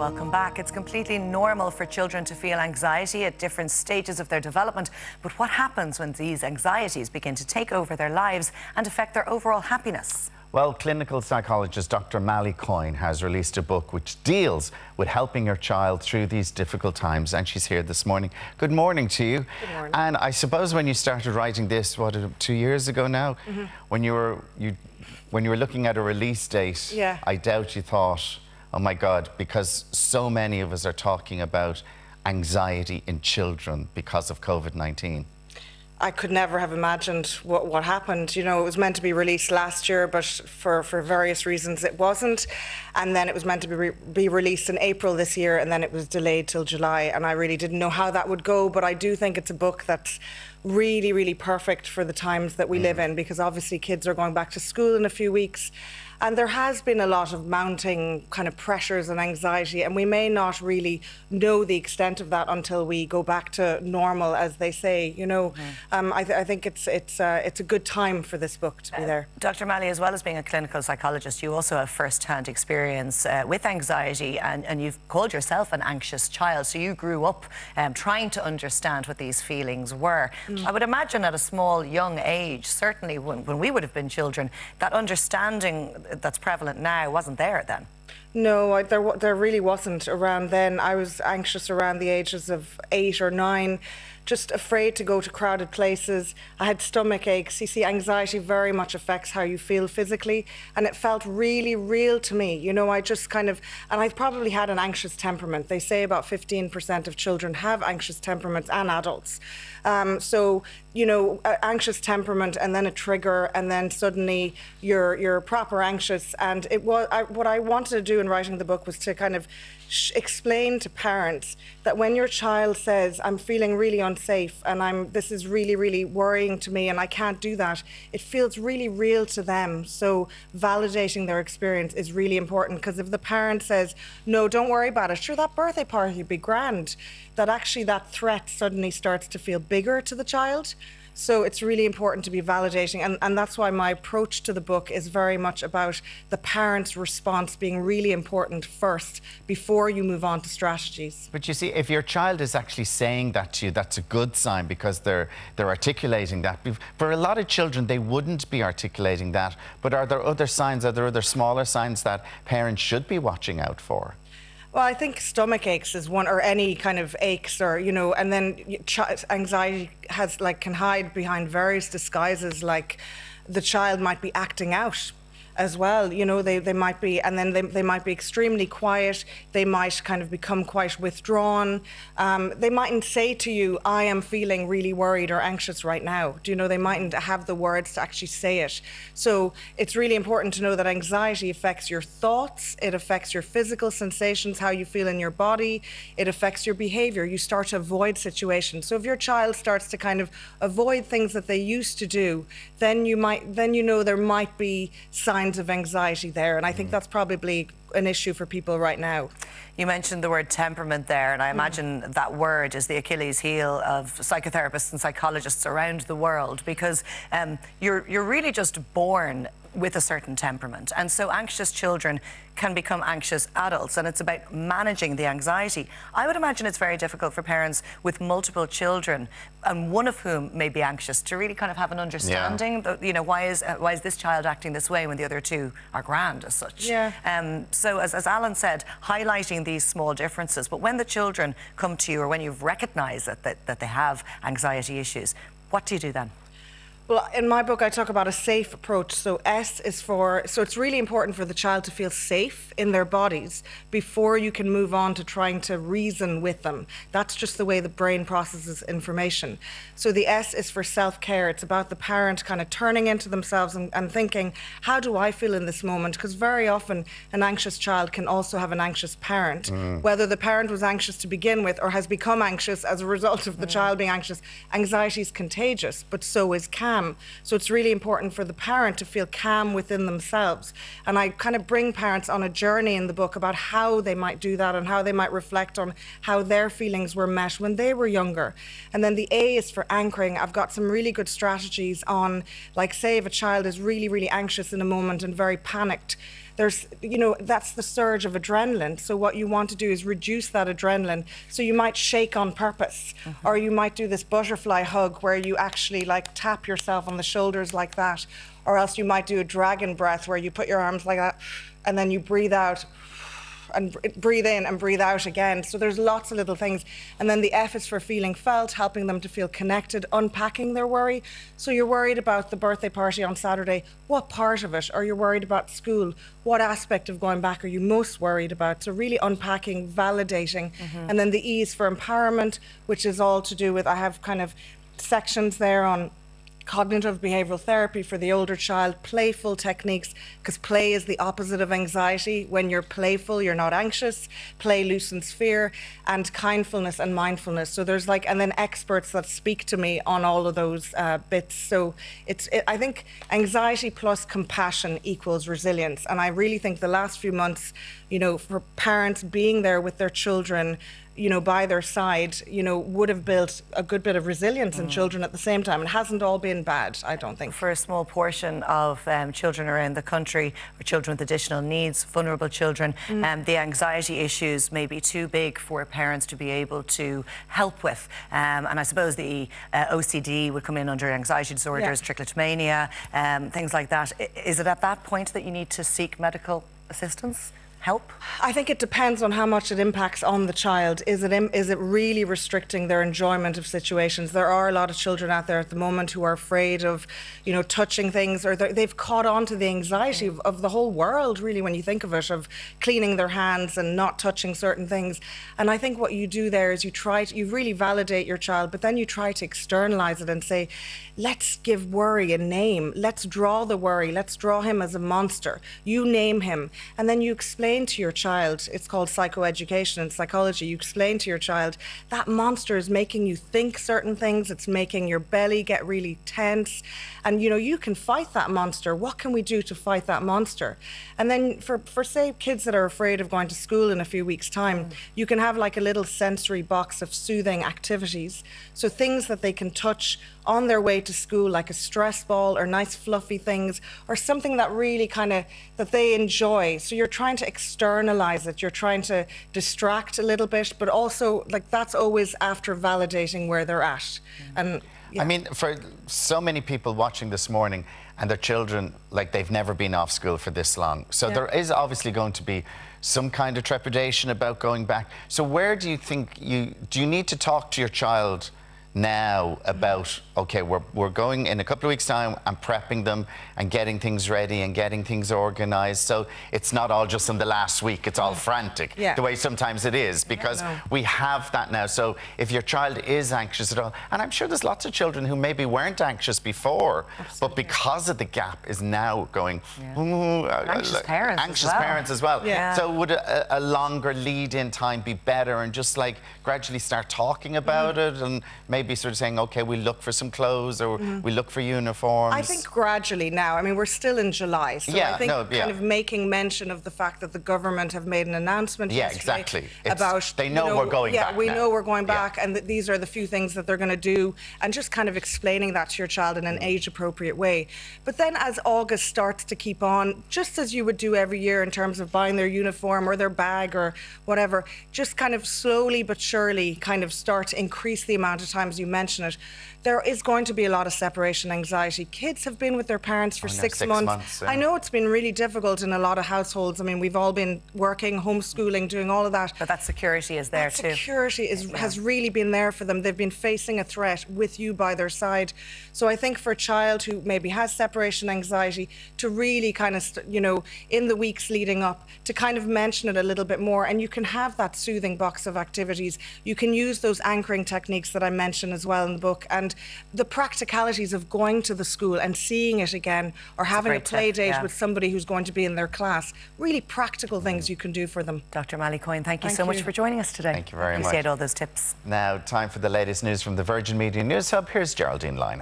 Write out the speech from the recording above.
welcome back. It's completely normal for children to feel anxiety at different stages of their development. But what happens when these anxieties begin to take over their lives and affect their overall happiness? Well, clinical psychologist Dr. Malie Coyne has released a book which deals with helping your child through these difficult times, and she's here this morning. Good morning to you. Good morning. And I suppose when you started writing this, 2 years ago now, when you were looking at a release date, Yeah. I doubt you thought, oh my God, because so many of us are talking about anxiety in children because of COVID-19. I could never have imagined what happened. You know, it was meant to be released last year, but for various reasons it wasn't. And then it was meant to be released in April this year, and then it was delayed till July. And I really didn't know how that would go, but I do think it's a book that's really, really perfect for the times that we live in, because obviously kids are going back to school in a few weeks. And there has been a lot of mounting kind of pressures and anxiety, and we may not really know the extent of that until we go back to normal, as they say. You know, I think it's a good time for this book to be there. Dr. Malie, as well as being a clinical psychologist, you also have first-hand experience with anxiety, and you've called yourself an anxious child. So you grew up trying to understand what these feelings were. I would imagine at a small, young age, certainly when we would have been children, that understanding that's prevalent now wasn't there then. No, there really wasn't around then. I was anxious around the ages of 8 or 9, just afraid to go to crowded places. I had stomach aches. You see, anxiety very much affects how you feel physically, and it felt really real to me. You know, I just kind of, and I probably had an anxious temperament. They say about 15% of children have anxious temperaments, and adults. So, you know, anxious temperament and then a trigger, and then suddenly you're proper anxious. And it was what I wanted to do in writing the book was to kind of explain to parents that when your child says, I'm feeling really unsafe and this is really, really worrying to me and I can't do that, it feels really real to them. So validating their experience is really important, because if the parent says, no, don't worry about it, sure, that birthday party would be grand, that actually that threat suddenly starts to feel bigger to the child. So it's really important to be validating, and that's why my approach to the book is very much about the parent's response being really important first before you move on to strategies. But you see, if your child is actually saying that to you, that's a good sign, because they're articulating that. For a lot of children, they wouldn't be articulating that. But are there other signs, are there other smaller signs that parents should be watching out for? Well, I think stomach aches is one, or any kind of aches, or, you know, and then anxiety can hide behind various disguises, like the child might be acting out as well. You know, they might be, and then they might be extremely quiet. They might kind of become quite withdrawn. They mightn't say to you, I am feeling really worried or anxious right now. Do you know, they mightn't have the words to actually say it. So it's really important to know that anxiety affects your thoughts, it affects your physical sensations, how you feel in your body, it affects your behavior. You start to avoid situations. So if your child starts to kind of avoid things that they used to do, then you know there might be signs of anxiety there, and I think that's probably an issue for people right now. You mentioned the word temperament there, and I imagine that word is the Achilles heel of psychotherapists and psychologists around the world, because you're really just born with a certain temperament, and so anxious children can become anxious adults, and it's about managing the anxiety. I would imagine it's very difficult for parents with multiple children, and one of whom may be anxious, to really kind of have an understanding that, you know, why is this child acting this way when the other two are grand as such. So as Alan said, highlighting these small differences, but when the children come to you, or when you've recognised that they have anxiety issues, what do you do then? Well, in my book, I talk about a safe approach. So S is for, so it's really important for the child to feel safe in their bodies before you can move on to trying to reason with them. That's just the way the brain processes information. So the S is for self-care. It's about the parent kind of turning into themselves and thinking, how do I feel in this moment? Because very often an anxious child can also have an anxious parent. Whether the parent was anxious to begin with or has become anxious as a result of the child being anxious, anxiety is contagious, but so is calm. So it's really important for the parent to feel calm within themselves. And I kind of bring parents on a journey in the book about how they might do that and how they might reflect on how their feelings were met when they were younger. And then the A is for anchoring. I've got some really good strategies on, like, say if a child is really, really anxious in a moment and very panicked, there's, you know, that's the surge of adrenaline. So what you want to do is reduce that adrenaline. So you might shake on purpose, or you might do this butterfly hug where you actually like tap yourself on the shoulders like that, or else you might do a dragon breath where you put your arms like that and then you breathe out and breathe in and breathe out again. So there's lots of little things. And then the F is for feeling felt, helping them to feel connected, unpacking their worry. So you're worried about the birthday party on Saturday. What part of it? Or you're worried about school. What aspect of going back are you most worried about? So really unpacking, validating. And then the E is for empowerment, which is all to do with, I have kind of sections there on cognitive behavioral therapy for the older child, playful techniques, because play is the opposite of anxiety. When you're playful, you're not anxious. Play loosens fear, and kindfulness and mindfulness. So there's like, and then experts that speak to me on all of those bits. So I think anxiety plus compassion equals resilience. And I really think the last few months, you know, for parents being there with their children, you know, by their side, you know, would have built a good bit of resilience in children at the same time. It hasn't all been bad, I don't think. For a small portion of children around the country, or children with additional needs, vulnerable children, the anxiety issues may be too big for parents to be able to help with. And I suppose the OCD would come in under anxiety disorders, trichotillomania, things like that. Is it at that point that you need to seek medical assistance? Help? I think it depends on how much it impacts on the child. Is it really restricting their enjoyment of situations? There are a lot of children out there at the moment who are afraid of, you know, touching things, or they've caught on to the anxiety of the whole world, really, when you think of it, of cleaning their hands and not touching certain things. And I think what you do there is you really validate your child, but then you try to externalize it and say, let's give worry a name. Let's draw the worry. Let's draw him as a monster. You name him. And then you explain to your child, it's called psychoeducation in psychology, you explain to your child that monster is making you think certain things, it's making your belly get really tense, and you know, you can fight that monster. What can we do to fight that monster? And then for say kids that are afraid of going to school in a few weeks' time, you can have like a little sensory box of soothing activities, so things that they can touch on their way to school, like a stress ball or nice fluffy things, or something that really kind of that they enjoy. So you're trying to externalize it, you're trying to distract a little bit, but also like that's always after validating where they're at. And I mean, for so many people watching this morning and their children, like they've never been off school for this long. So there is obviously going to be some kind of trepidation about going back. So where do you think do you need to talk to your child now about, okay, we're going in a couple of weeks' time and prepping them and getting things ready and getting things organised, so it's not all just in the last week, it's all frantic, the way sometimes it is, because we have that now. So if your child is anxious at all, and I'm sure there's lots of children who maybe weren't anxious before, but because of the gap is now going, anxious parents as well. So would a longer lead-in time be better, and just like gradually start talking about it, and maybe sort of saying, okay, we look for some clothes, or we look for uniforms? I think gradually now. I mean, we're still in July, so I think kind of making mention of the fact that the government have made an announcement yesterday about, they know we're going back. Yeah, we know we're going back, and that these are the few things that they're going to do, and just kind of explaining that to your child in an age-appropriate way. But then as August starts to keep on, just as you would do every year in terms of buying their uniform or their bag or whatever, just kind of slowly but surely kind of start to increase the amount of times you mention it. There is going to be a lot of separation anxiety. Kids have been with their parents for 6 months. I know it's been really difficult in a lot of households. I mean, we've all been working, homeschooling, doing all of that. But that security is there too. Security has really been there for them. They've been facing a threat with you by their side. So I think for a child who maybe has separation anxiety, to really kind of, you know, in the weeks leading up, to kind of mention it a little bit more. And you can have that soothing box of activities. You can use those anchoring techniques that I mentioned as well in the book, and the practicalities of going to the school and seeing it again, or having a play date with somebody who's going to be in their class. Really practical things you can do for them. Dr. Malie Coyne, thank you so much for joining us today. Thank you very much. Appreciate all those tips. Now, time for the latest news from the Virgin Media News Hub. Here's Geraldine Lina.